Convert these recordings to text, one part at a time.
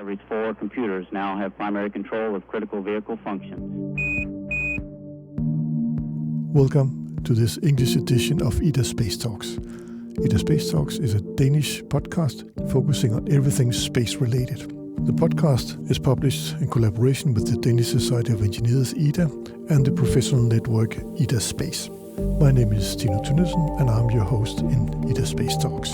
Discovery's 4 computers now have primary control of critical vehicle functions. Welcome to this English edition of Ida Space Talks. Ida Space Talks is a Danish podcast focusing on everything space-related. The podcast is published in collaboration with the Danish Society of Engineers, Ida, and the professional network Ida Space. My name is Tino Tønnesen, and I'm your host in Ida Space Talks.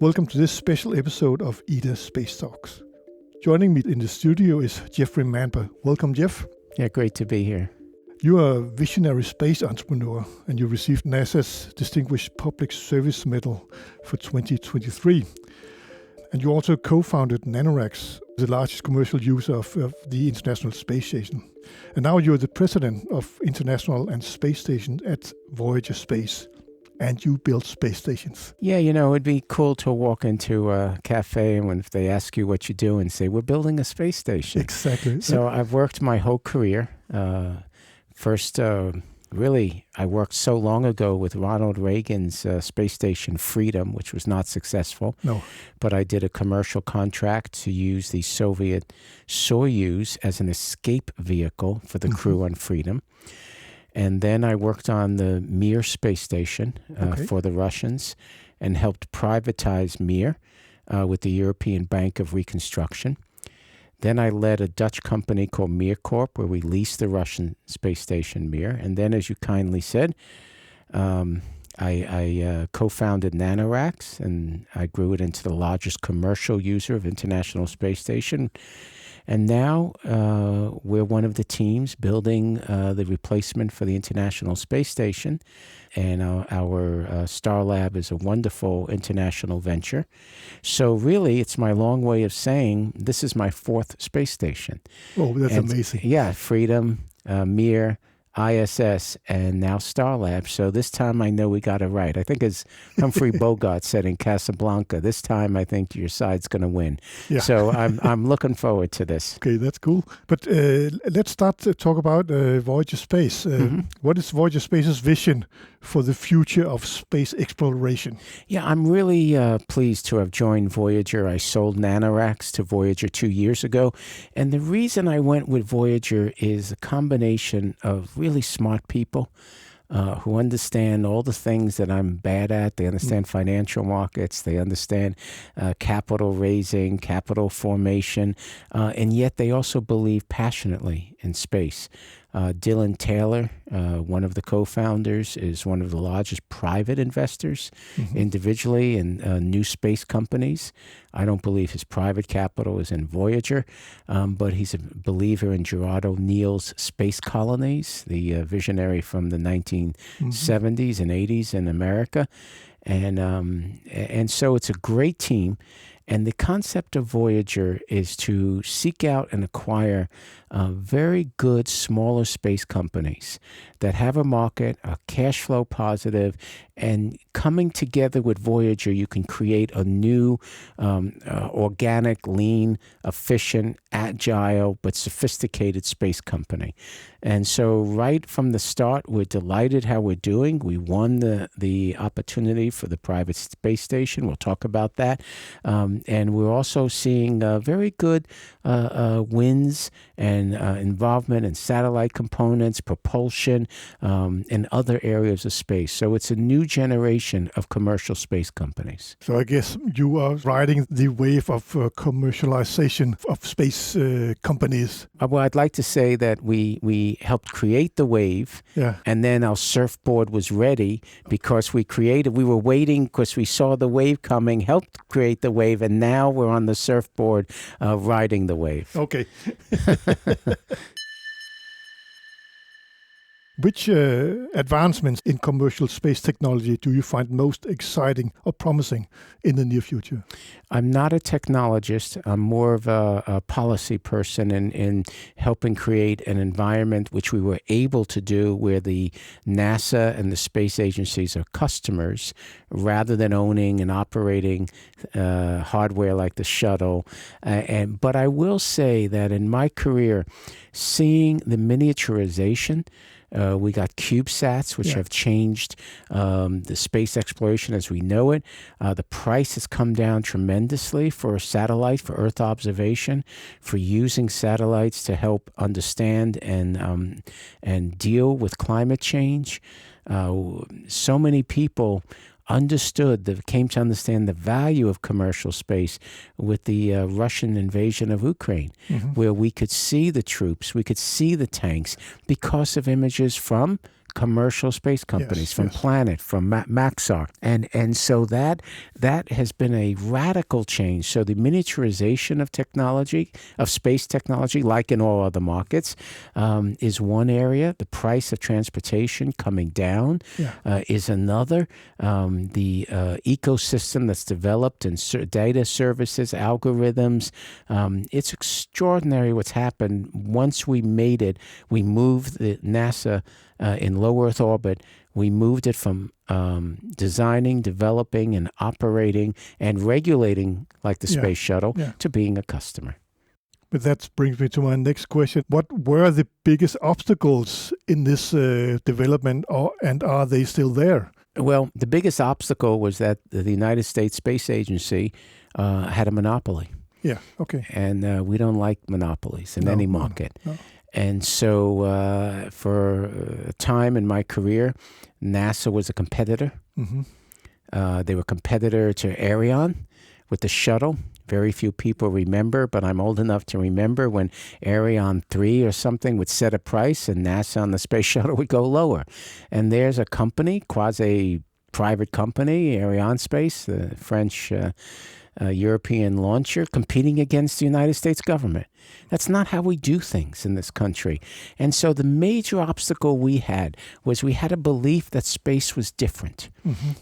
Welcome to this special episode of Ida Space Talks. Joining me in the studio is Jeffrey Manber. Welcome, Jeff. Yeah, great to be here. You are a visionary space entrepreneur, and you received NASA's Distinguished Public Service Medal for 2023. And you also co-founded NanoRacks, the largest commercial user of the International Space Station. And now you're the president of International and Space Station at Voyager Space. And you build space stations. Yeah, it'd be cool to walk into a cafe and if they ask you what you do and say, we're building a space station. Exactly. So I've worked my whole career. Really, I worked so long ago with Ronald Reagan's space station Freedom, which was not successful. No. But I did a commercial contract to use the Soviet Soyuz as an escape vehicle for the crew on Freedom. And then I worked on the Mir space station for the Russians and helped privatize Mir with the European Bank of Reconstruction. Then I led a Dutch company called Mir Corp, where we leased the Russian space station Mir. And then, as you kindly said, I co-founded NanoRacks, and I grew it into the largest commercial user of International Space Station. And now we're one of the teams building the replacement for the International Space Station. And our Starlab is a wonderful international venture. So really, it's my long way of saying this is my 4th space station. Oh, that's amazing. Yeah, Freedom, Mir, ISS, and now Starlab. So this time I know we got it right. I think as Humphrey Bogart said in Casablanca, this time I think your side's going to win. Yeah. So I'm looking forward to this. Okay, that's cool. But let's start to talk about Voyager Space. What is Voyager Space's vision for the future of space exploration? Yeah, I'm really pleased to have joined Voyager. I sold NanoRacks to Voyager 2 years ago. And the reason I went with Voyager is a combination of really smart people who understand all the things that I'm bad at. They understand financial markets. They understand capital raising, capital formation, and yet they also believe passionately in space. Dylan Taylor, one of the co-founders, is one of the largest private investors individually in new space companies. I don't believe his private capital is in Voyager, but he's a believer in Gerard O'Neill's space colonies, the visionary from the 1970s and 80s in America. And so it's a great team. And the concept of Voyager is to seek out and acquire very good, smaller space companies that have a market, are cash flow positive, and coming together with Voyager, you can create a new, organic, lean, efficient, agile, but sophisticated space company. And so right from the start, we're delighted how we're doing. We won the opportunity for the private space station. We'll talk about that. And we're also seeing very good wins and involvement in satellite components, propulsion, and other areas of space. So it's a new generation of commercial space companies. So I guess you are riding the wave of commercialization of space companies. Well, I'd like to say that we helped create the wave, and then our surfboard was ready because we were waiting because we saw the wave coming, helped create the wave, and now we're on the surfboard riding the wave. Okay. Which advancements in commercial space technology do you find most exciting or promising in the near future? I'm not a technologist. I'm more of a policy person in helping create an environment which we were able to do where the NASA and the space agencies are customers rather than owning and operating hardware like the shuttle. But I will say that in my career, seeing the miniaturization We got CubeSats, which have changed the space exploration as we know it. The price has come down tremendously for a satellite, for Earth observation, for using satellites to help understand and deal with climate change. So many people came to understand the value of commercial space with the Russian invasion of Ukraine, where we could see the troops, we could see the tanks because of images from commercial space companies, from Planet, from Maxar. And so that has been a radical change. So the miniaturization of technology, of space technology, like in all other markets, is one area. The price of transportation coming down is another. The ecosystem that's developed in data services, algorithms, it's extraordinary what's happened. Once we made it, we moved the NASA in low Earth orbit. We moved it from designing, developing, and operating and regulating, like the space shuttle, to being a customer. But that brings me to my next question. What were the biggest obstacles in this development, and are they still there? Well, the biggest obstacle was that the United States Space Agency had a monopoly. Yeah, okay. And we don't like monopolies in any market. No. And so for a time in my career, NASA was a competitor. They were a competitor to Ariane with the shuttle. Very few people remember, but I'm old enough to remember when Ariane 3 or something would set a price and NASA on the space shuttle would go lower. And there's a company, quasi-private company, Arianespace, the French European launcher, competing against the United States government. That's not how we do things in this country. And so the major obstacle we had was we had a belief that space was different.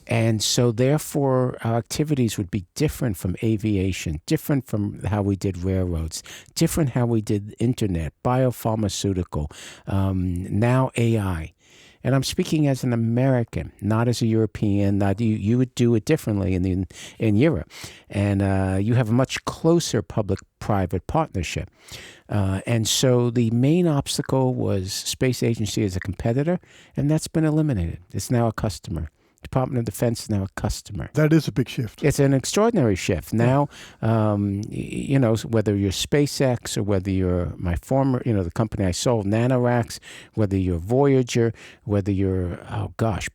And so therefore our activities would be different from aviation, different from how we did railroads, different how we did internet, biopharmaceutical, now AI. And I'm speaking as an American, not as a European. You would do it differently in Europe. And you have a much closer public-private partnership. And so the main obstacle was space agency as a competitor, and that's been eliminated. It's now a customer. Department of Defense is now a customer. That is a big shift. It's an extraordinary shift. Now, whether you're SpaceX or whether you're my former, the company I sold, NanoRacks, whether you're Voyager, whether you're,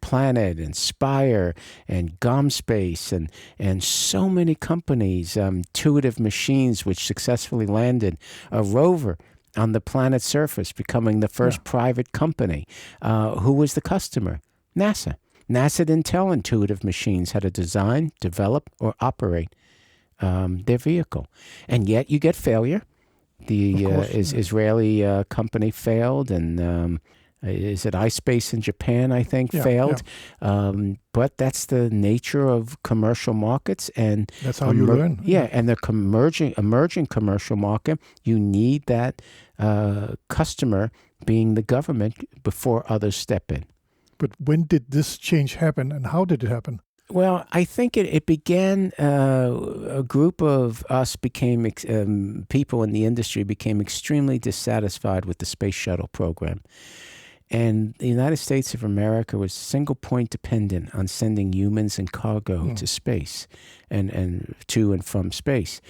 Planet and Spire and GomSpace and so many companies, Intuitive Machines, which successfully landed a rover on the planet's surface, becoming the first private company. Who was the customer? NASA. NASA didn't tell Intuitive Machines how to design, develop, or operate their vehicle. And yet you get failure. The Israeli company failed, and is it iSpace in Japan, I think, failed. Yeah. But that's the nature of commercial markets. And that's how you learn. Yeah, and the emerging commercial market, you need that customer being the government before others step in. But when did this change happen, and how did it happen? Well, I think it began, a group of us people in the industry became extremely dissatisfied with the space shuttle program. And the United States of America was single point dependent on sending humans and cargo to space and to and from space.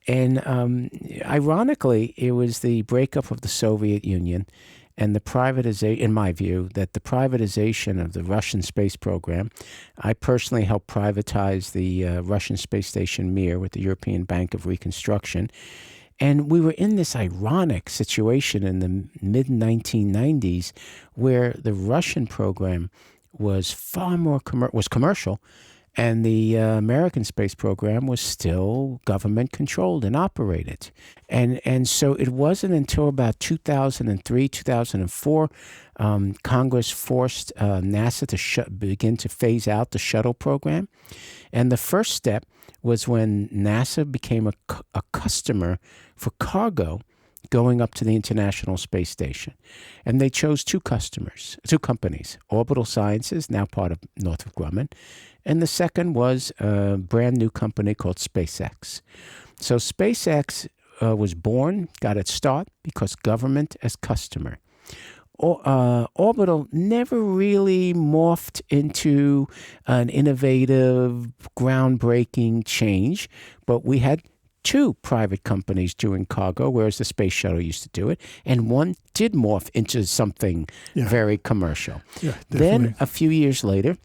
And ironically, it was the breakup of the Soviet Union and the privatization, in my view, that the privatization of the Russian space program. I personally helped privatize the Russian space station Mir with the European Bank of Reconstruction. And we were in this ironic situation in the mid-1990s where the Russian program was far more commercial, and the American space program was still government-controlled and operated. And so it wasn't until about 2003, 2004, Congress forced NASA to begin to phase out the shuttle program. And the first step was when NASA became a customer for cargo going up to the International Space Station. And they chose two companies, Orbital Sciences, now part of Northrop Grumman, and the second was a brand new company called SpaceX. So SpaceX was born, got its start because government as customer. orbital never really morphed into an innovative, groundbreaking change, but we had two private companies doing cargo, whereas the space shuttle used to do it, and one did morph into something very commercial. Yeah, then a few years later,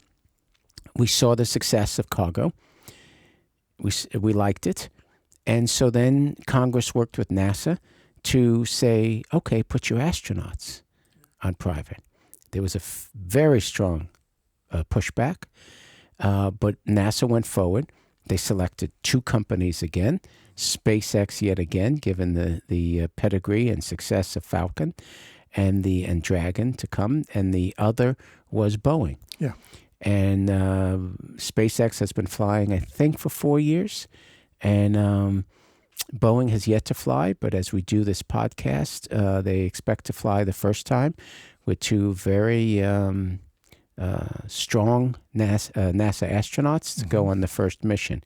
we saw the success of cargo. We liked it. And so then Congress worked with NASA to say, okay, put your astronauts on private. There was a very strong pushback, but NASA went forward. They selected two companies again, SpaceX yet again, given the pedigree and success of Falcon and Dragon to come, and the other was Boeing. Yeah. And SpaceX has been flying, I think, for 4 years, and Boeing has yet to fly, but as we do this podcast, they expect to fly the first time with two very strong NASA astronauts to go on the first mission.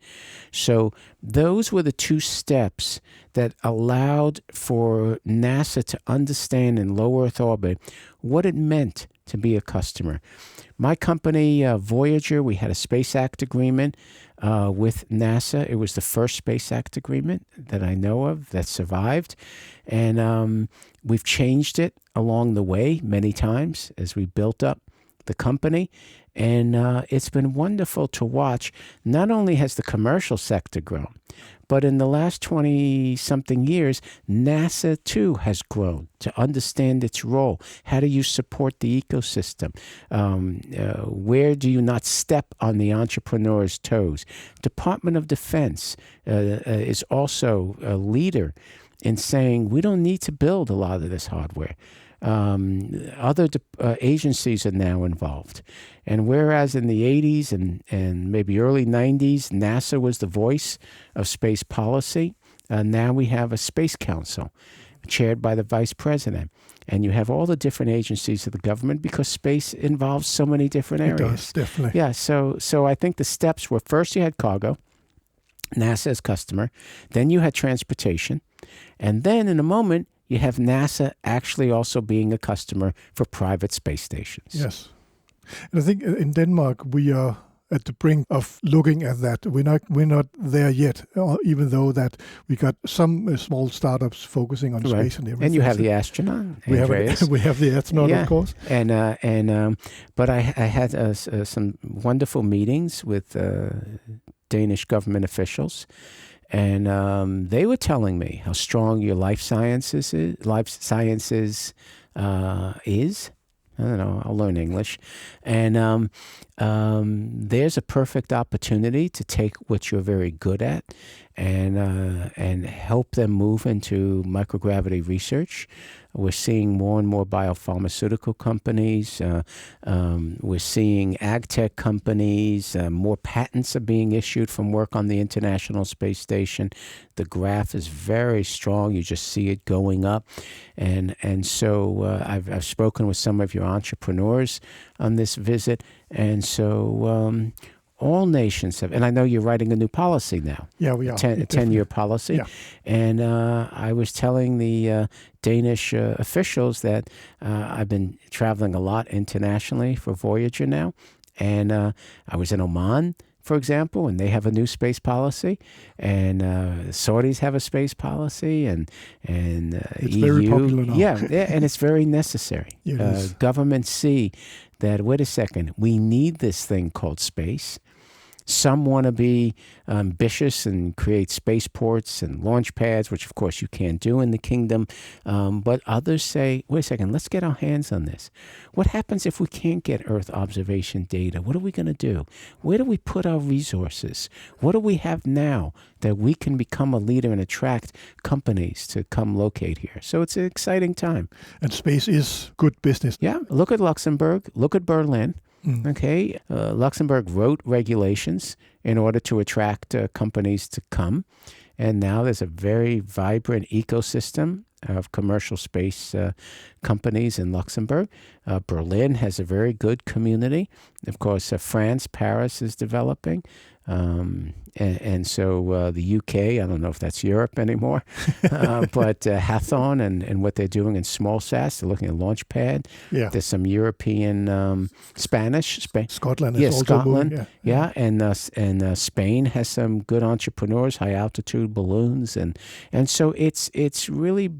So those were the two steps that allowed for NASA to understand in low Earth orbit what it meant to be a customer. My company, Voyager, we had a Space Act agreement with NASA. It was the first Space Act agreement that I know of that survived. And we've changed it along the way many times as we built up the company. And it's been wonderful to watch. Not only has the commercial sector grown, but in the last 20-something years, NASA, too, has grown to understand its role. How do you support the ecosystem? Where do you not step on the entrepreneur's toes? Department of Defense is also a leader in saying we don't need to build a lot of this hardware. Other agencies are now involved. And whereas in the 80s and maybe early 90s, NASA was the voice of space policy, now we have a Space Council chaired by the Vice President. And you have all the different agencies of the government because space involves so many different areas. It does, definitely. Yeah, so I think the steps were, first you had cargo, NASA as customer, then you had transportation, and then in a moment, you have NASA actually also being a customer for private space stations. Yes. And I think in Denmark, we are at the brink of looking at that. We're not there yet, even though that we got some small startups focusing on space and everything. And you have the astronaut, Andreas. We have the astronaut, of course. But I had some wonderful meetings with Danish government officials. And they were telling me how strong your life sciences is. I don't know, I'll learn English. And there's a perfect opportunity to take what you're very good at and help them move into microgravity research. We're seeing more and more biopharmaceutical companies. We're seeing ag tech companies. More patents are being issued from work on the International Space Station. The graph is very strong. You just see it going up. And so I've spoken with some of your entrepreneurs on this visit. And so all nations have, and I know you're writing a new policy now. Yeah, we are. A 10-year policy. Yeah. And I was telling the Danish officials that I've been traveling a lot internationally for Voyager now. And I was in Oman, for example, and they have a new space policy. And Saudis have a space policy. And it's EU. very popular now. Yeah, and it's very necessary. Governments see that, wait a second, we need this thing called space. Some want to be ambitious and create spaceports and launch pads, which of course you can't do in the kingdom. But others say, wait a second, let's get our hands on this. What happens if we can't get Earth observation data? What are we going to do? Where do we put our resources? What do we have now that we can become a leader and attract companies to come locate here? So it's an exciting time. And space is good business. Yeah, look at Luxembourg, look at Berlin. Okay, Luxembourg wrote regulations in order to attract companies to come. And now there's a very vibrant ecosystem of commercial space companies in Luxembourg. Berlin has a very good community. Of course, France, Paris is developing. And so the UK, I don't know if that's Europe anymore, but Hathon and what they're doing in small sats, they're looking at Launchpad. Yeah. There's some European Spanish. Scotland is also Scotland. moving, Yeah, and Spain has some good entrepreneurs, high altitude balloons, and so it's really.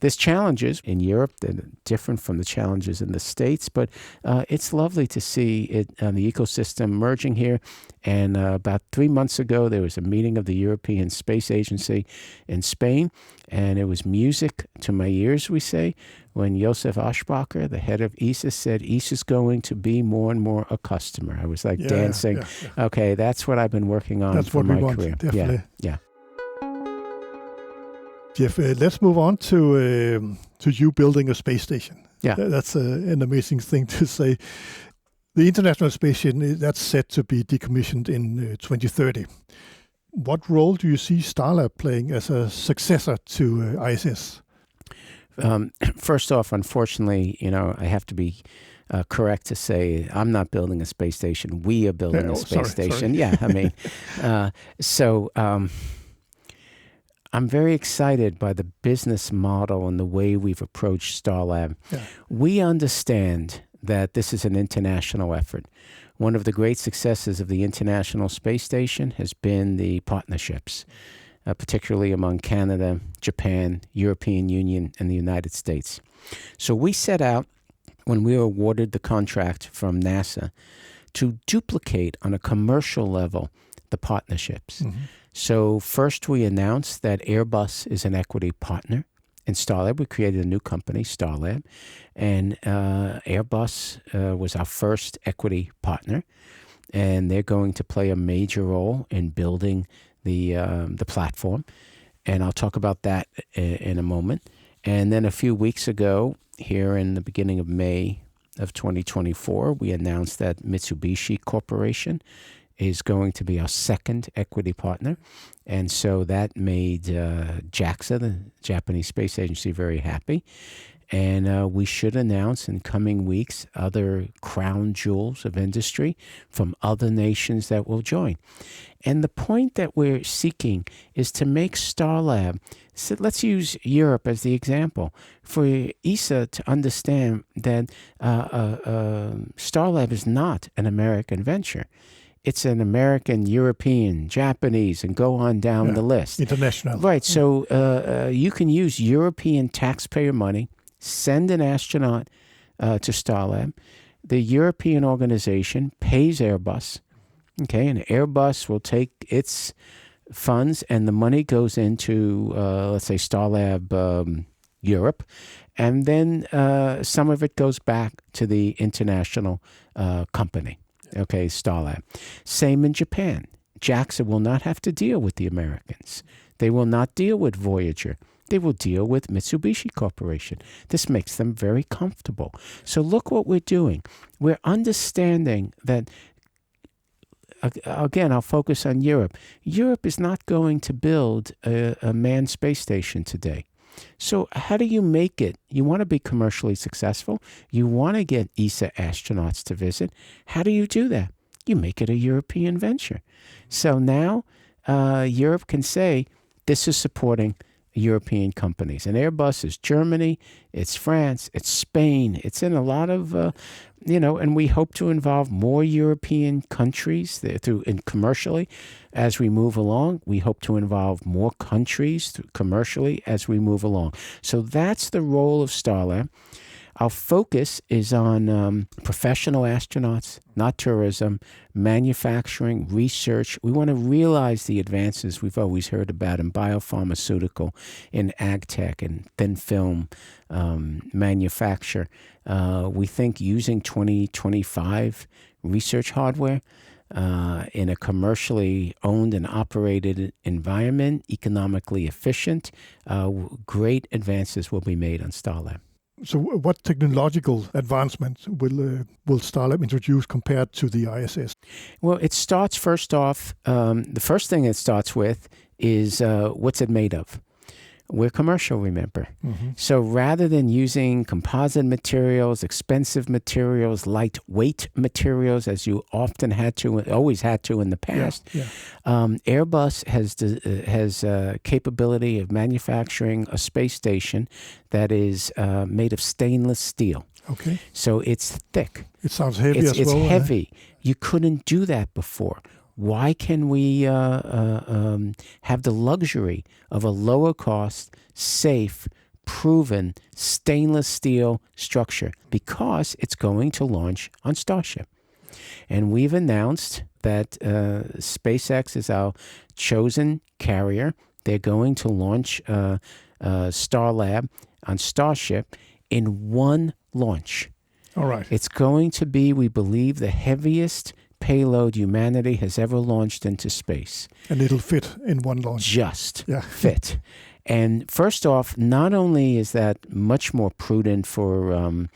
There's challenges in Europe that are different from the challenges in the States, but it's lovely to see it the ecosystem merging here. And about 3 months ago, there was a meeting of the European Space Agency in Spain, and it was music to my ears, we say, when Josef Aschbacher, the head of ESA, said ESA's going to be more and more a customer. I was like dancing. Yeah. Okay, that's what I've been working on for my career. Definitely. Yeah. Jeff, let's move on to you building a space station. Yeah. That's an amazing thing to say. The International Space Station, that's set to be decommissioned in 2030. What role do you see Starlab playing as a successor to ISS? First off, unfortunately, I have to be correct to say I'm not building a space station. We are building a space station. Sorry. Yeah, I mean, I'm very excited by the business model and the way we've approached Starlab. Yeah. We understand that this is an international effort. One of the great successes of the International Space Station has been the partnerships, particularly among Canada, Japan, European Union, and the United States. So we set out, when we were awarded the contract from NASA, to duplicate on a commercial level the partnerships. Mm-hmm. So first we announced that Airbus is an equity partner in Starlab. We created a new company, Starlab, and Airbus was our first equity partner, and they're going to play a major role in building the platform, and I'll talk about that in a moment. And then a few weeks ago, here in the beginning of May of 2024, we announced that Mitsubishi Corporation is going to be our second equity partner. And so that made JAXA, the Japanese Space Agency, very happy. And we should announce in coming weeks other crown jewels of industry from other nations that will join. And the point that we're seeking is to make Starlab, so let's use Europe as the example, for ESA to understand that Starlab is not an American venture. It's an American, European, Japanese, and go on down the list. International. Right. So you can use European taxpayer money, send an astronaut to Starlab. The European organization pays Airbus. Okay, and Airbus will take its funds, and the money goes into, let's say, Starlab Europe, and then some of it goes back to the international company. Okay, Starlab. Same in Japan. JAXA will not have to deal with the Americans. They will not deal with Voyager. They will deal with Mitsubishi Corporation. This makes them very comfortable. So look what we're doing. We're understanding that, again, I'll focus on Europe. Europe is not going to build a manned space station today. So how do you make it? You want to be commercially successful. You want to get ESA astronauts to visit. How do you do that? You make it a European venture. So now Europe can say, this is supporting European companies. And Airbus is Germany, it's France, it's Spain. It's in a lot of, and we hope to involve more European countries commercially as we move along. We hope to involve more countries commercially as we move along. So that's the role of Starlab. Our focus is on professional astronauts, not tourism, manufacturing, research. We want to realize the advances we've always heard about in biopharmaceutical, in ag tech, and thin film manufacture. We think using 2025 research hardware in a commercially owned and operated environment, economically efficient, great advances will be made on Starlab. So what technological advancements will Starlab introduce compared to the ISS? Well, it starts first off, the first thing it starts with is what's it made of? we're commercial, remember. So rather than using composite materials, expensive materials, lightweight materials, as you often always had to in the past, Airbus has capability of manufacturing a space station that is made of stainless steel. Okay. So it's thick. It sounds heavy as well. It's heavy. You couldn't do that before. Why can we have the luxury of a lower cost, safe, proven stainless steel structure? Because it's going to launch on Starship. And we've announced that SpaceX is our chosen carrier. They're going to launch Starlab on Starship in one launch. All right. It's going to be, we believe, the heaviest payload humanity has ever launched into space. And it'll fit in one launch. Just fit. And first off, not only is that much more prudent for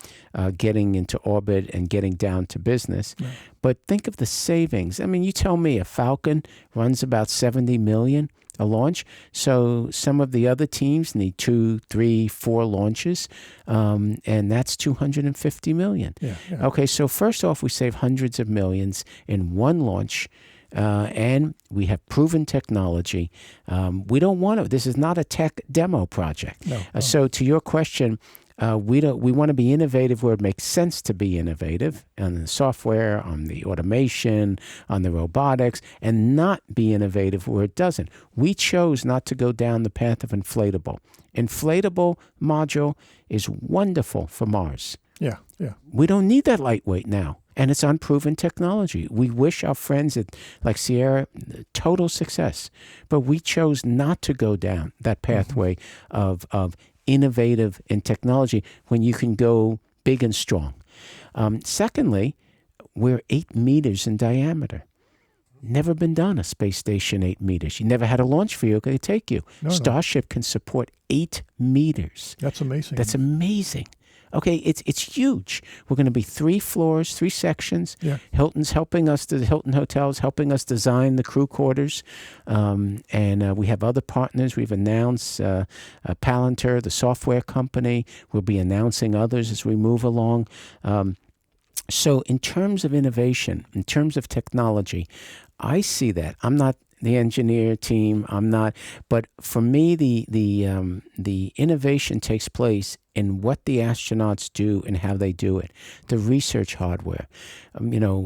getting into orbit and getting down to business, but think of the savings. I mean, you tell me a Falcon runs about $70 million a launch. So some of the other teams need 2, 3, 4 launches, and that's $250 million. Okay, so first off, we save hundreds of millions in one launch, and we have proven technology. We don't want to. This is not a tech demo project. No. So to your question, we want to be innovative where it makes sense to be innovative on the software, on the automation, on the robotics, and not be innovative where it doesn't. We chose not to go down the path of inflatable. Inflatable module is wonderful for Mars. Yeah. We don't need that lightweight now. And it's unproven technology. We wish our friends like Sierra total success. But we chose not to go down that pathway of innovative in technology when you can go big and strong. Secondly, we're 8 meters in diameter. Never been done, a space station 8 meters. You never had a launch vehicle to take you. Starship can support 8 meters. That's amazing. That's amazing. Okay, it's huge. We're going to be 3 floors, 3 sections. Hilton's helping us, the Hilton Hotel's helping us design the crew quarters. And we have other partners. We've announced Palantir, the software company. We'll be announcing others as we move along. So in terms of innovation, in terms of technology, I see that. I'm not the engineer team. I'm not. But for me, the innovation takes place in what the astronauts do and how they do it. The research hardware. One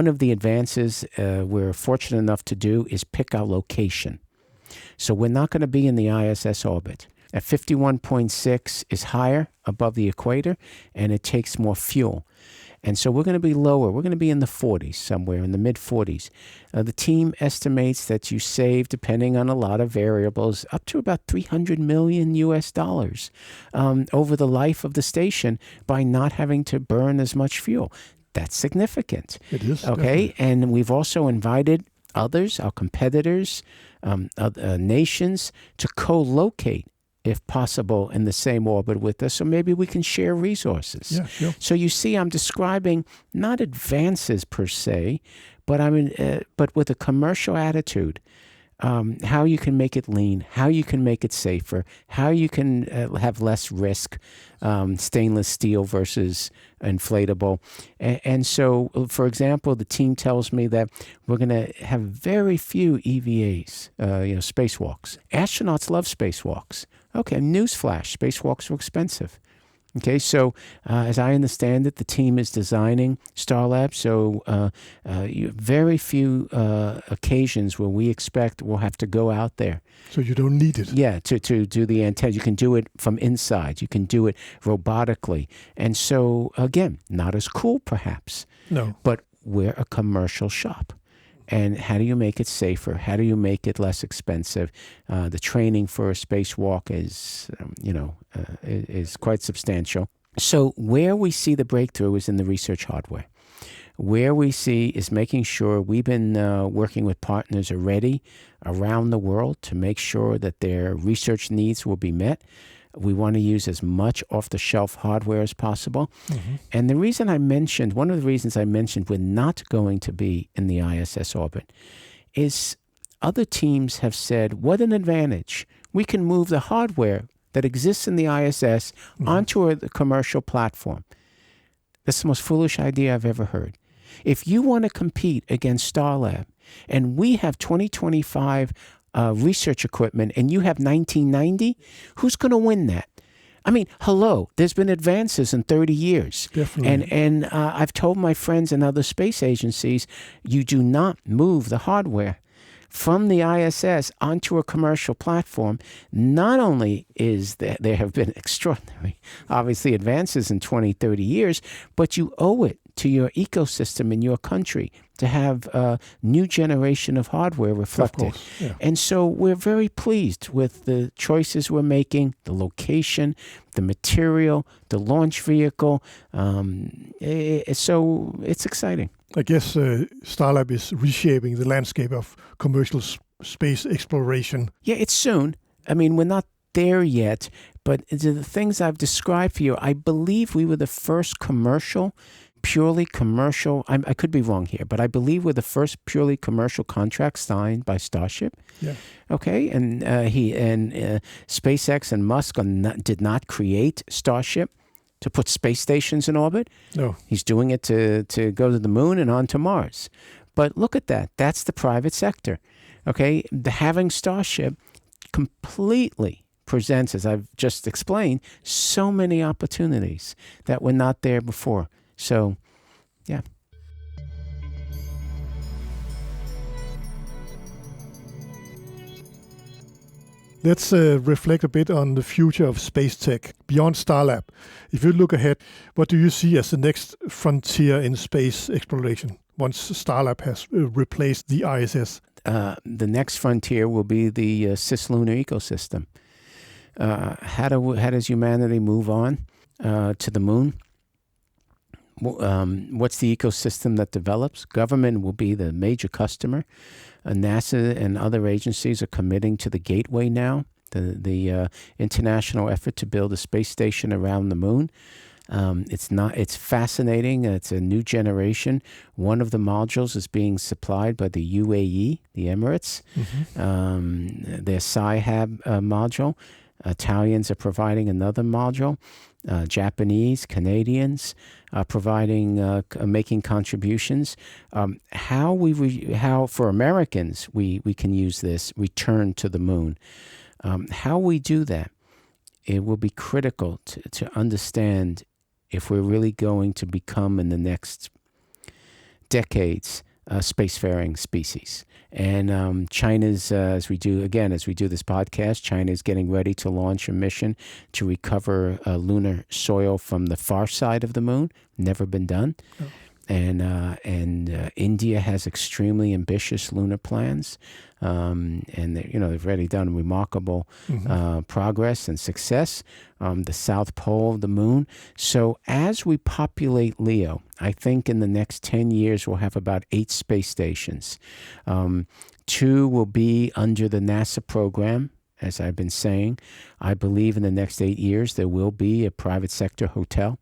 of the advances we're fortunate enough to do is pick our location. So we're not going to be in the ISS orbit. At 51.6 is higher above the equator, and it takes more fuel. And so we're going to be lower. We're going to be in the 40s somewhere, in the mid-40s. The team estimates that you save, depending on a lot of variables, up to about $300 million over the life of the station by not having to burn as much fuel. That's significant. It is. Okay, definitely. And we've also invited others, our competitors, nations, to co-locate, if possible, in the same orbit with us, so maybe we can share resources. Yeah, sure. So you see, I'm describing not advances per se, but but with a commercial attitude, how you can make it lean, how you can make it safer, how you can have less risk, stainless steel versus inflatable. And so, for example, the team tells me that we're going to have very few EVAs, spacewalks. Astronauts love spacewalks. Okay, newsflash, spacewalks are expensive. Okay, so as I understand it, the team is designing Starlab, so very few occasions where we expect we'll have to go out there. So you don't need it. Yeah, to do the antenna. You can do it from inside. You can do it robotically. And so, again, not as cool perhaps. No. But we're a commercial shop. And how do you make it safer? How do you make it less expensive? The training for a spacewalk is quite substantial. So where we see the breakthrough is in the research hardware. Where we see is making sure we've been working with partners already around the world to make sure that their research needs will be met. We want to use as much off-the-shelf hardware as possible. Mm-hmm. And one of the reasons I mentioned we're not going to be in the ISS orbit is other teams have said, what an advantage. we can move the hardware that exists in the ISS onto a commercial platform. That's the most foolish idea I've ever heard. If you want to compete against Starlab, and we have 2025 research equipment, and you have 1990, who's going to win that? I mean, hello, there's been advances in 30 years. Definitely. And I've told my friends in other space agencies, you do not move the hardware from the ISS onto a commercial platform. Not only is there have been extraordinary, obviously, advances in 20, 30 years, but you owe it to your ecosystem in your country to have a new generation of hardware reflected. Of course, yeah. And so we're very pleased with the choices we're making, the location, the material, the launch vehicle. So it's exciting. I guess Starlab is reshaping the landscape of commercial space exploration. Yeah, it's soon. I mean, we're not there yet, but the things I've described for you, I believe we were the first purely commercial, I could be wrong here, but I believe we're the first purely commercial contract signed by Starship. Yeah. Okay, and SpaceX and Musk did not create Starship to put space stations in orbit. No. He's doing it to go to the moon and on to Mars. But look at that. That's the private sector. Okay, having Starship completely presents, as I've just explained, so many opportunities that were not there before. So, yeah. Let's reflect a bit on the future of space tech beyond Starlab. If you look ahead, what do you see as the next frontier in space exploration once Starlab has replaced the ISS? The next frontier will be the cislunar ecosystem. How does humanity move on to the moon? What's the ecosystem that develops? Government will be the major customer. NASA and other agencies are committing to the Gateway now, the international effort to build a space station around the moon. It's fascinating. It's a new generation. One of the modules is being supplied by the UAE, the Emirates, their Sci-Hab module. Italians are providing another module. Japanese, Canadians providing, making contributions. How for Americans we can use this return to the moon. How we do that, it will be critical to understand if we're really going to become in the next decades a spacefaring species. And China's, as we do this podcast, China is getting ready to launch a mission to recover lunar soil from the far side of the moon. Never been done. Oh. And India has extremely ambitious lunar plans, and they've already done remarkable progress and success. The south pole of the moon. So as we populate LEO, I think in the next 10 years we'll have about 8 space stations. 2 will be under the NASA program. As I've been saying, I believe in the next 8 years there will be a private sector hotel.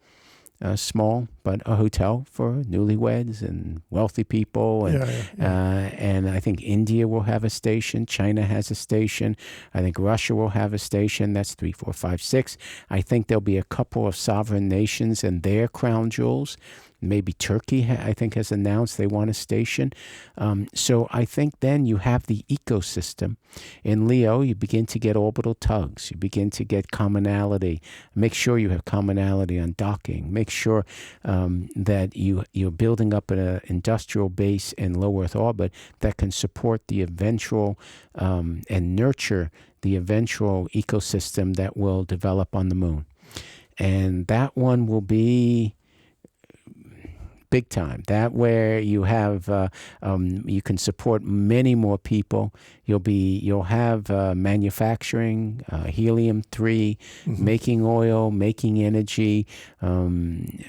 Small, but a hotel for newlyweds and wealthy people. And, and I think India will have a station. China has a station. I think Russia will have a station. That's 3, 4, 5, 6. I think there'll be a couple of sovereign nations and their crown jewels. Maybe Turkey, I think, has announced they want a station. So I think then you have the ecosystem. In LEO, you begin to get orbital tugs. You begin to get commonality. Make sure you have commonality on docking. Make sure that you're building up an industrial base in low Earth orbit that can support the eventual and nurture the eventual ecosystem that will develop on the moon. And that one will be big time. That where you have you can support many more people. You'll have manufacturing, helium-3, making oil, making energy. Elon,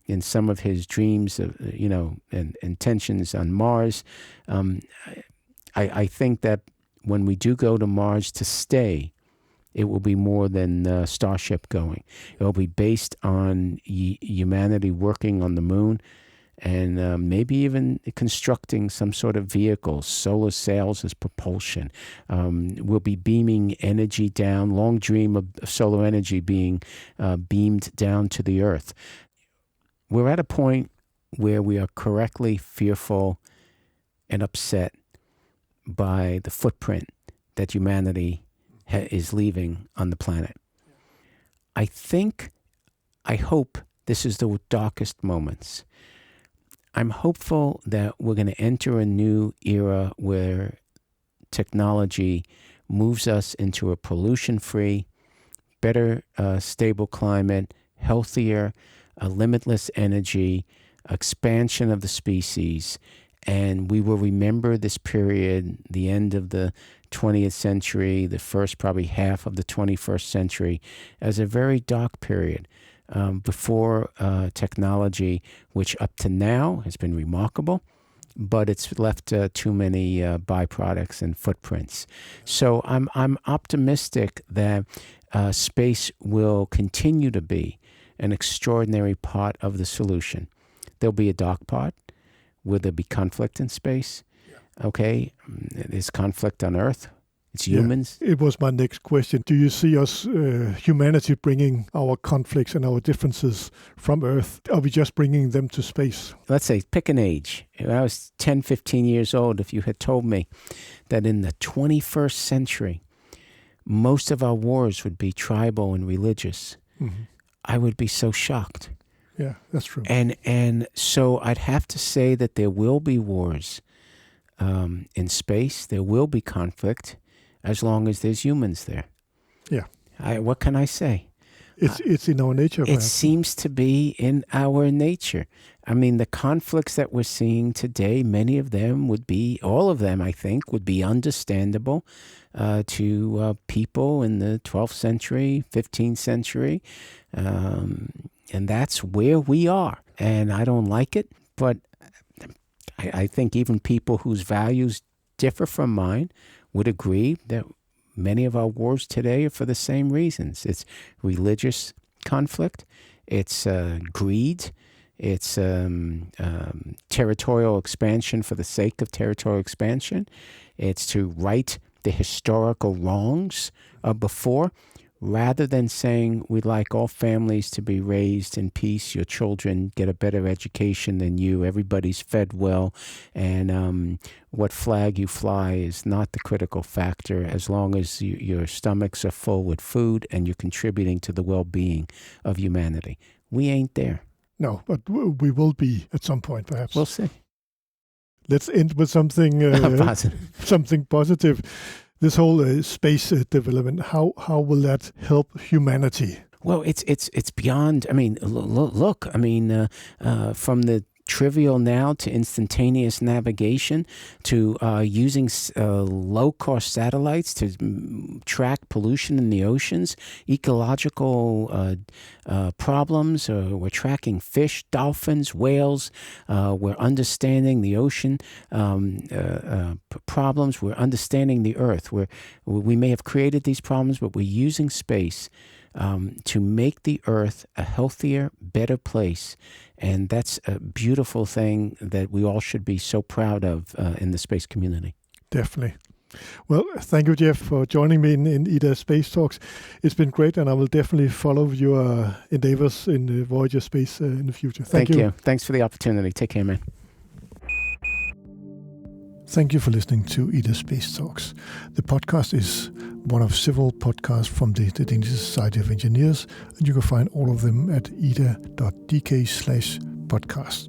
in some of his dreams of and intentions on Mars, I think that when we do go to Mars to stay, it will be more than Starship going. It will be based on humanity working on the moon and maybe even constructing some sort of vehicle, solar sails as propulsion. We'll be beaming energy down, long dream of solar energy being beamed down to the Earth. We're at a point where we are correctly fearful and upset by the footprint that humanity is leaving on the planet. I hope this is the darkest moments. I'm hopeful that we're going to enter a new era where technology moves us into a pollution-free, better, stable climate, healthier, limitless energy, expansion of the species, and we will remember this period, the end of the 20th century, the first probably half of the 21st century, as a very dark period before technology, which up to now has been remarkable, but it's left too many byproducts and footprints. So I'm optimistic that space will continue to be an extraordinary part of the solution. There'll be a dark part. Will there be conflict in space? Yeah. Okay, there's conflict on Earth. It's humans. Yeah. It was my next question. Do you see us, humanity, bringing our conflicts and our differences from Earth? Are we just bringing them to space? Let's say, pick an age. When I was 10, 15 years old, if you had told me that in the 21st century, most of our wars would be tribal and religious, I would be so shocked. Yeah, that's true. And so I'd have to say that there will be wars in space. There will be conflict as long as there's humans there. Yeah. What can I say? It's in our nature. It seems to be in our nature. I mean, the conflicts that we're seeing today, many of them would be, all of them, I think, would be understandable to people in the 12th century, 15th century. And that's where we are. And I don't like it, but I think even people whose values differ from mine would agree that many of our wars today are for the same reasons. It's religious conflict, it's greed, it's territorial expansion for the sake of territorial expansion, it's to right the historical wrongs of before, rather than saying we'd like all families to be raised in peace, your children get a better education than you, everybody's fed well, and what flag you fly is not the critical factor as long as your stomachs are full with food and you're contributing to the well-being of humanity. We ain't there. No, but we will be at some point, perhaps. We'll see. Let's end with something positive. Something positive. This whole space development, how will that help humanity? Well, it's beyond. I mean, look. I mean, from the trivial now to instantaneous navigation to using low-cost satellites to track pollution in the oceans, ecological problems. We're tracking fish, dolphins, whales. We're understanding the ocean problems. We're understanding the Earth. We may have created these problems, but we're using space to make the Earth a healthier, better place. And that's a beautiful thing that we all should be so proud of in the space community. Definitely. Well, thank you, Jeff, for joining me in IDA Space Talks. It's been great, and I will definitely follow your endeavors in Voyager Space in the future. Thank you. Thanks for the opportunity. Take care, man. Thank you for listening to IDA Space Talks. The podcast is one of several podcasts from the Danish Society of Engineers, and you can find all of them at ida.dk/podcast.